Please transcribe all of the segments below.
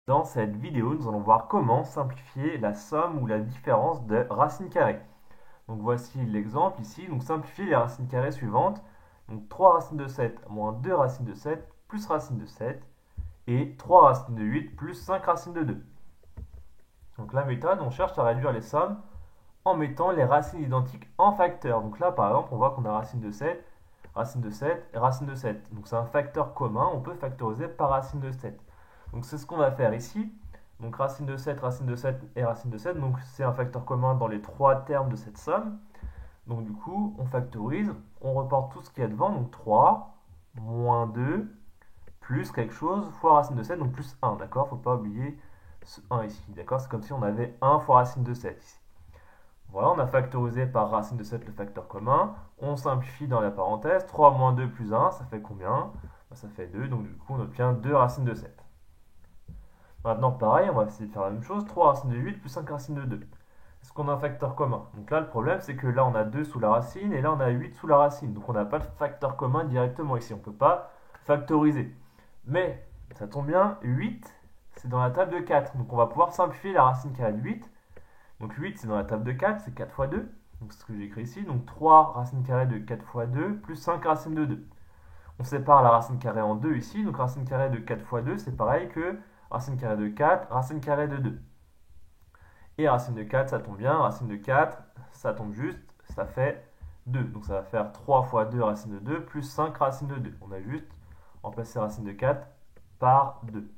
Dans cette vidéo, nous allons voir comment simplifier la somme ou la différence de racines carrées. Donc voici l'exemple ici. Donc simplifier les racines carrées suivantes. Donc 3 racines de 7 moins 2 racines de 7 plus racine de 7 et 3 racines de 8 plus 5 racines de 2. Donc la méthode, on cherche à réduire les sommes en mettant les racines identiques en facteur. Donc là par exemple, on voit qu'on a racine de 7 et racine de 7. Donc c'est un facteur commun, on peut factoriser par racine de 7. Donc c'est ce qu'on va faire ici. Donc racine de 7 et racine de 7. Donc c'est un facteur commun dans les trois termes de cette somme. Donc du coup, on factorise, on reporte tout ce qu'il y a devant. Donc 3 moins 2 plus quelque chose fois racine de 7, donc plus 1, d'accord. Faut pas oublier ce 1 ici, d'accord. C'est comme si on avait 1 fois racine de 7 ici. Voilà, on a factorisé par racine de 7 le facteur commun. On simplifie dans la parenthèse. 3 moins 2 plus 1, ça fait combien? Ça fait 2, donc du coup on obtient 2 racines de 7. Maintenant pareil, on va essayer de faire la même chose. 3 racines de 8 plus 5 racines de 2. Est-ce qu'on a un facteur commun? Donc là le problème c'est que là on a 2 sous la racine et là on a 8 sous la racine. Donc on n'a pas de facteur commun directement ici, on ne peut pas factoriser. Mais ça tombe bien, 8 c'est dans la table de 4. Donc on va pouvoir simplifier la racine carrée de 8. Donc 8 c'est dans la table de 4, c'est 4 fois 2. Donc c'est ce que j'ai écrit ici. Donc 3 racines carrées de 4 fois 2 plus 5 racines de 2. On sépare la racine carrée en 2 ici. Donc racine carrée de 4 fois 2 c'est pareil que racine carrée de 4, racine carrée de 2. Et racine de 4 ça tombe bien. Racine de 4 ça tombe juste. Ça fait 2. Donc ça va faire 3 fois 2 racine de 2 plus 5 racine de 2. On a juste remplacé racine de 4 par 2.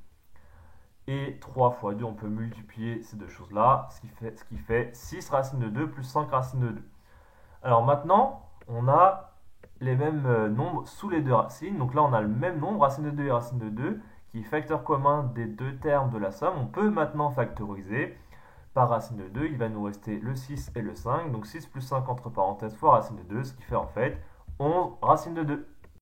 Et 3 fois 2, on peut multiplier ces deux choses-là, ce qui fait 6 racines de 2 plus 5 racines de 2. Alors maintenant, on a les mêmes nombres sous les deux racines. Donc là, on a le même nombre, racine de 2 et racine de 2, qui est facteur commun des deux termes de la somme. On peut maintenant factoriser par racine de 2. Il va nous rester le 6 et le 5. Donc 6 plus 5 entre parenthèses fois racine de 2, ce qui fait en fait 11 racine de 2.